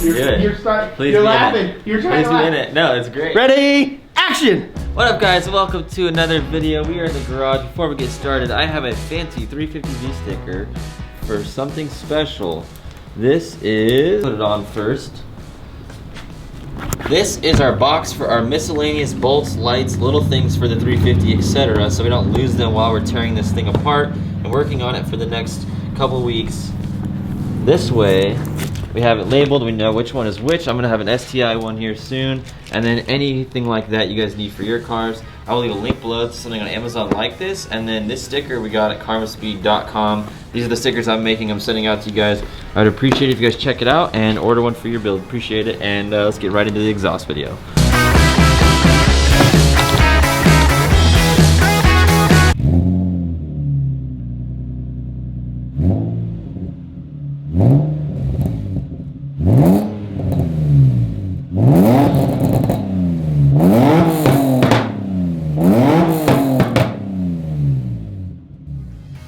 You're laughing. You're trying to laugh. Please be in it. No, it's great. Ready? Action! What up, guys? Welcome to another video. We are in the garage. Before we get started, I have a fancy 350z sticker for something special. This is, put it on first. This is our box for our miscellaneous bolts, lights, little things for the 350, etc. So we don't lose them while we're tearing this thing apart and working on it for the next couple weeks. This way, we have it labeled, we know which one is which. I'm gonna have an STI one here soon. And then anything like that you guys need for your cars, I will leave a link below to something on Amazon like this. And then this sticker we got at Mazdaspeed3 These are the stickers I'm making, I'm sending out to you guys. I'd appreciate it if you guys check it out and order one for your build. Appreciate it, and let's get right into the exhaust video.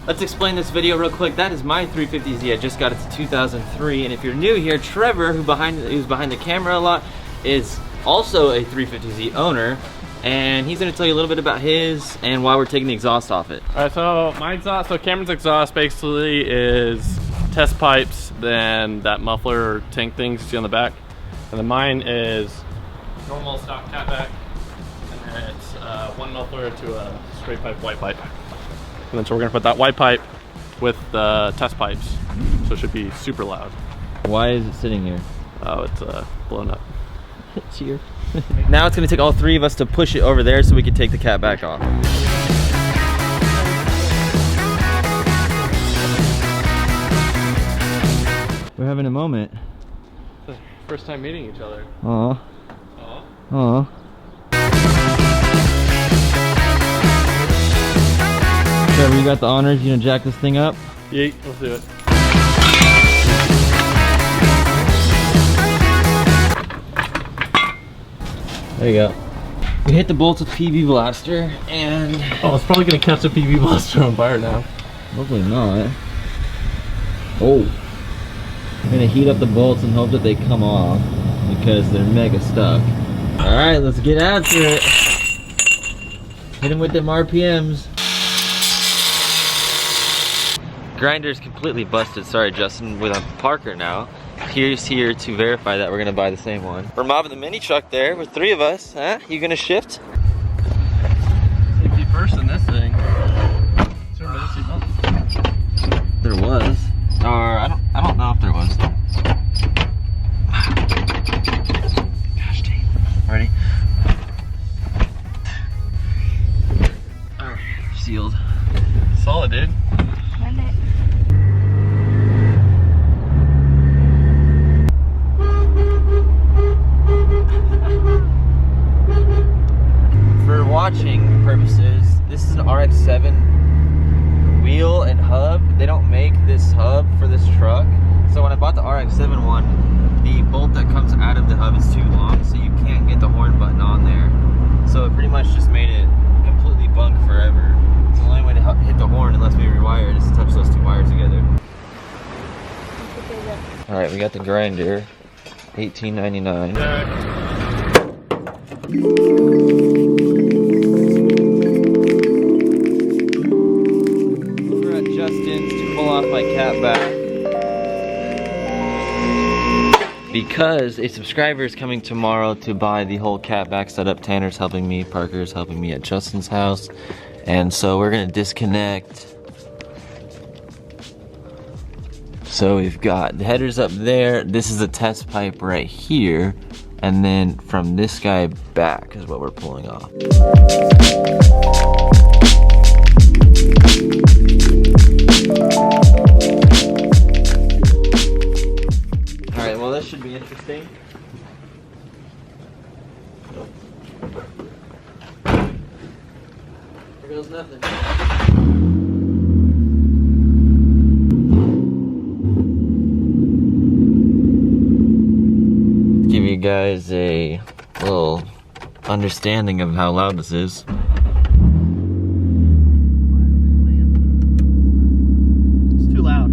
Let's explain this video real quick. That is my 350z. I just got it to 2003, and if you're new here, Trevor, who's behind the camera a lot, is also a 350z owner, and he's going to tell you a little bit about his and why we're taking the exhaust off it. All right, so my exhaust, so Cameron's exhaust basically is test pipes, then that muffler or tank things you see on the back, and then mine is normal stock Catback, and then it's one muffler to a straight pipe, white pipe. And then so we're gonna put that white pipe with the test pipes, so it should be super loud. Why is it sitting here? Oh, it's blown up. It's here. Now it's gonna take all three of us to push it over there so we can take the Catback off. We're having a moment. First time meeting each other. Aw. Aw. Aw. Trevor, you got the honors. You gonna jack this thing up? Yeet, let's do it. There you go. We hit the bolts with PB Blaster, and Oh, it's probably gonna catch the PB Blaster on fire now. hopefully not. Oh, I'm gonna heat up the bolts and hope that they come off because they're mega stuck. All right, let's get after it. Hit him with them RPMs. Grinder's completely busted. Sorry, Justin. With a Parker now. He's here to verify that we're gonna buy the same one. We're mobbing the mini truck there with three of us. Huh? You gonna shift? Safety first in this thing. Is there a seatbelt? There was. Or I don't know if there was. Gosh dang. Ready? Alright, sealed. Solid, dude. For watching purposes, this is an RX-7 wheel and hub. They don't make this hub for this truck. So when I bought the RX-7 one, the bolt that comes out of the hub is too long, so you can't get the horn button on there. So it pretty much just made it completely bunk forever. It's the only way to hit the horn unless we rewire it is to touch those two wires together. Alright, we got the grinder. $18.99. We're at Justin's to pull off my Catback because a subscriber is coming tomorrow to buy the whole Catback setup. Tanner's helping me, Parker's helping me at Justin's house, and so we're gonna disconnect. So we've got the headers up there. This is a test pipe right here. And then from this guy back is what we're pulling off. All right, well, this should be interesting. There goes nothing. Give you guys a little understanding of how loud this is. It's too loud.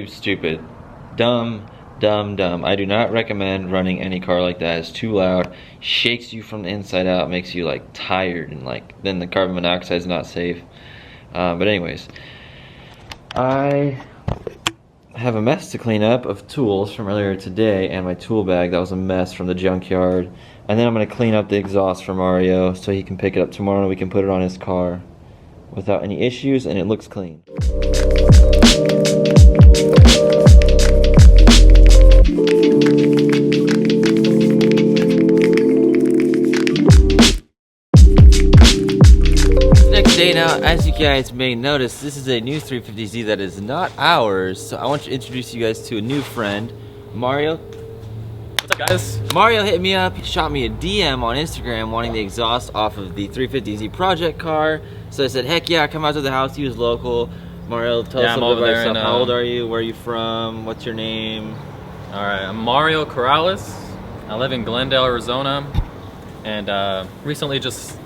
totally stupid. Dumb. I do not recommend running any car like that. It's too loud, shakes you from the inside out, makes you like tired, and like then the carbon monoxide is not safe. But anyways, I have a mess to clean up of tools from earlier today, and my tool bag that was a mess from the junkyard. And then I'm gonna clean up the exhaust for Mario so he can pick it up tomorrow and we can put it on his car without any issues, and it looks clean. Next day now, as you guys may notice, this is a new 350Z that is not ours, so I want to introduce you guys to a new friend, Mario. What's up, guys? Mario hit me up, he shot me a DM on Instagram wanting the exhaust off of the 350Z project car. So I said, heck yeah, come out to the house. He was local. Mario, tell us a little bit about yourself. How old are you? Where are you from? What's your name? All right, I'm Mario Corrales. I live in Glendale, Arizona, and recently just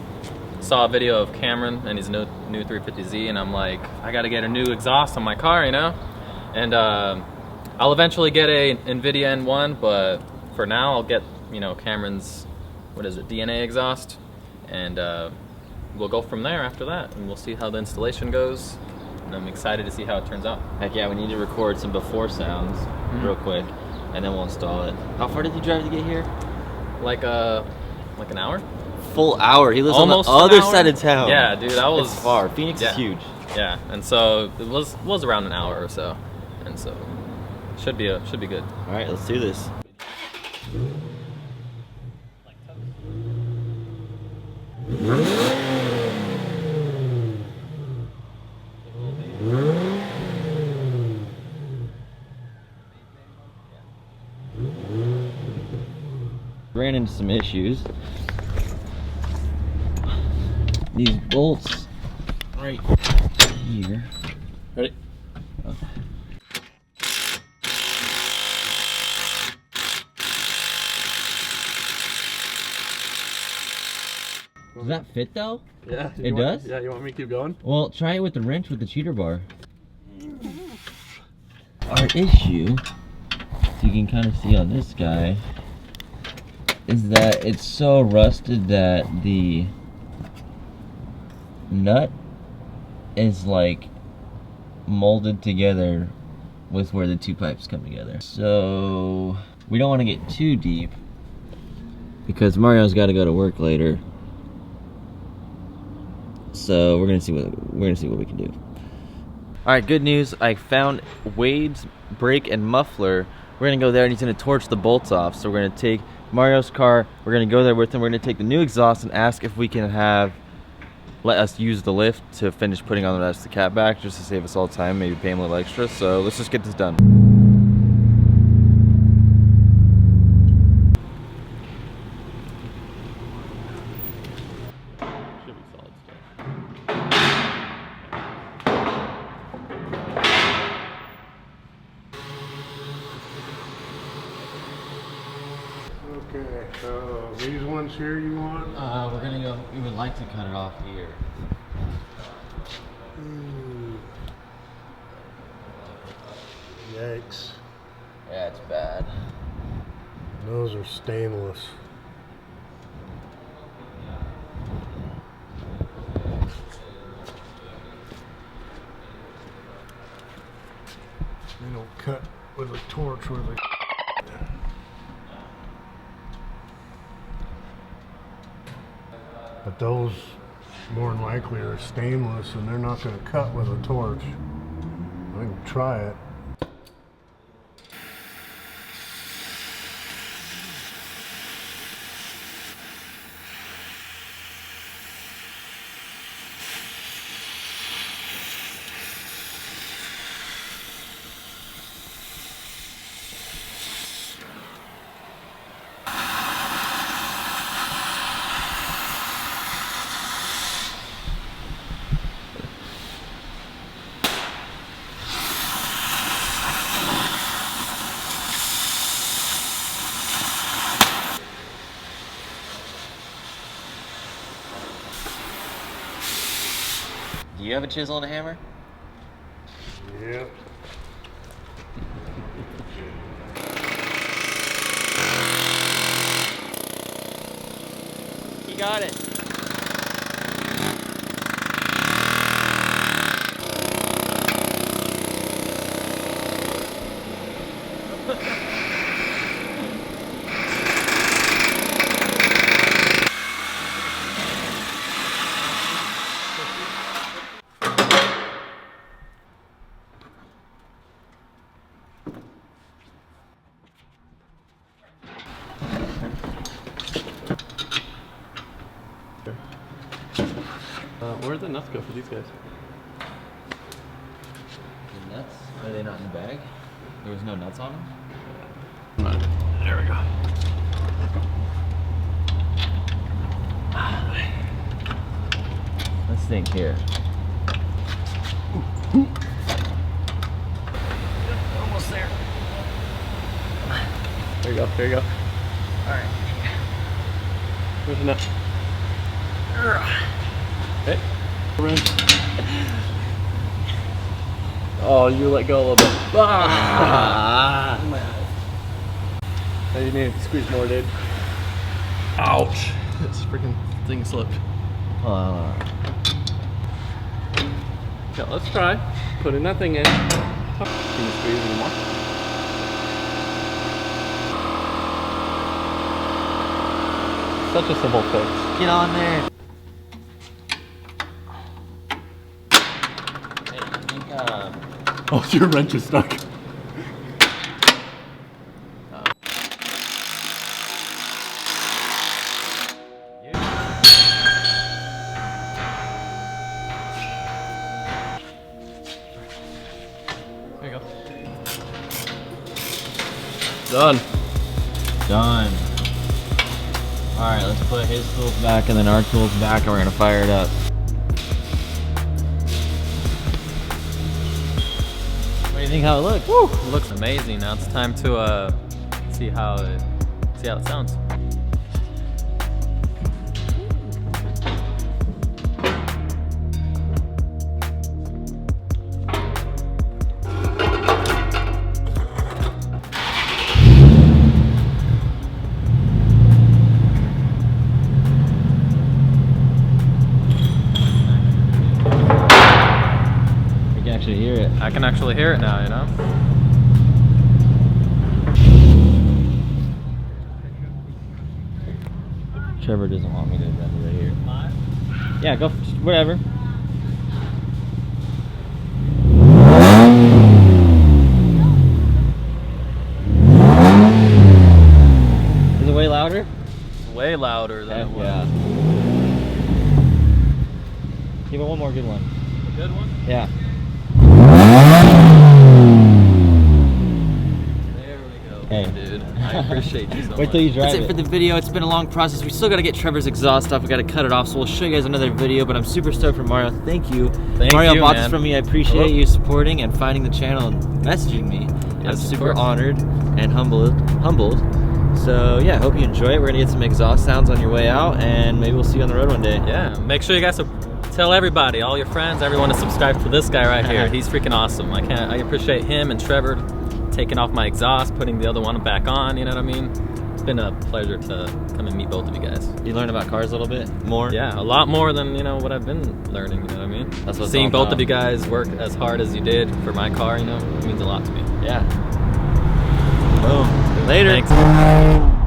saw a video of Cameron and his new 350Z, and I'm like, I gotta get a new exhaust on my car, you know? And I'll eventually get a NVIDIA N1, but for now I'll get, you know, Cameron's, what is it, DNA exhaust, and we'll go from there after that, and we'll see how the installation goes, and I'm excited to see how it turns out. Heck yeah, we need to record some before sounds real quick, and then we'll install it. How far did you drive to get here? Like an hour? Full hour. He lives Almost on the other side of town. Yeah, dude, that was it's far. Phoenix is huge. Yeah, and so it was around an hour or so, and so should be good. All right, let's do this. Ran into some issues. These bolts right here. Ready? Oh. Does that fit though? Yeah. It does? Yeah, you want me to keep going? Well, try it with the wrench with the cheater bar. Our issue, you can kind of see on this guy, is that it's so rusted that the nut is like molded together with where the two pipes come together. So we don't want to get too deep because Mario's got to go to work later. So we're gonna see what we can do. All right, good news. I found Wade's brake and muffler. We're gonna go there and he's gonna torch the bolts off. So we're gonna take Mario's car. We're gonna go there with him. We're gonna take the new exhaust and ask if we can let us use the lift to finish putting on the rest of the Catback, just to save us all time, maybe pay him a little extra. So let's just get this done. Should be solid stuff. Okay, so these ones here you want? We're gonna go. We would like to cut it off here. Yikes. Yeah, it's bad. Those are stainless. They don't cut with a torch with a but those more than likely are stainless and they're not going to cut with a torch. I can try it. Do you have a chisel and a hammer? Yep. got it. Where'd the nuts go for these guys? The nuts? Are they not in the bag? There was no nuts on them? There we go. Let's think here. Almost there. There you go. There you go. Alright. Where's the nut? Hey. Oh, you let go a little bit. Ah! Now you need to squeeze more, dude. Ouch! This freaking thing slipped. Hold on. Okay, let's try putting that thing in. Can you squeeze any more? Such a simple fix. Get on there. Hey, I think, Oh, your wrench is stuck. There you go. Done. Done. Alright, let's put his tools back and then our tools back and we're gonna fire it up. What do you think how it looks? Woo! It looks amazing. Now it's time to see how it sounds. Hear it. I can actually hear it now, you know? Trevor doesn't want me to run it right here. Yeah, go, whatever. Is it way louder? Way louder than it was. Yeah. Give it one more good one. A good one? Yeah. There we go. Hey. Dude, I appreciate you so much. Wait till you drive That's it for the video. It's been a long process. We still got to get Trevor's exhaust off. We got to cut it off, so we'll show you guys another video. But I'm super stoked for Mario. Thank you. Thank Mario you, bought man. this from me. I appreciate you supporting and finding the channel and messaging me. Yes, I'm of super course. honored and humbled. So yeah, I hope you enjoy it. We're gonna get some exhaust sounds on your way out, and maybe we'll see you on the road one day. Yeah, make sure you guys tell everybody, all your friends, everyone to subscribe to this guy right here. He's freaking awesome. I appreciate him and Trevor taking off my exhaust, putting the other one back on, you know what I mean? It's been a pleasure to come and meet both of you guys. You learn about cars a little bit more? Yeah, a lot more than, you know, what I've been learning, you know what I mean? That's what it's Seeing all both about. of you guys work as hard as you did for my car, you know, it means a lot to me. Yeah. Boom. Later. Thanks.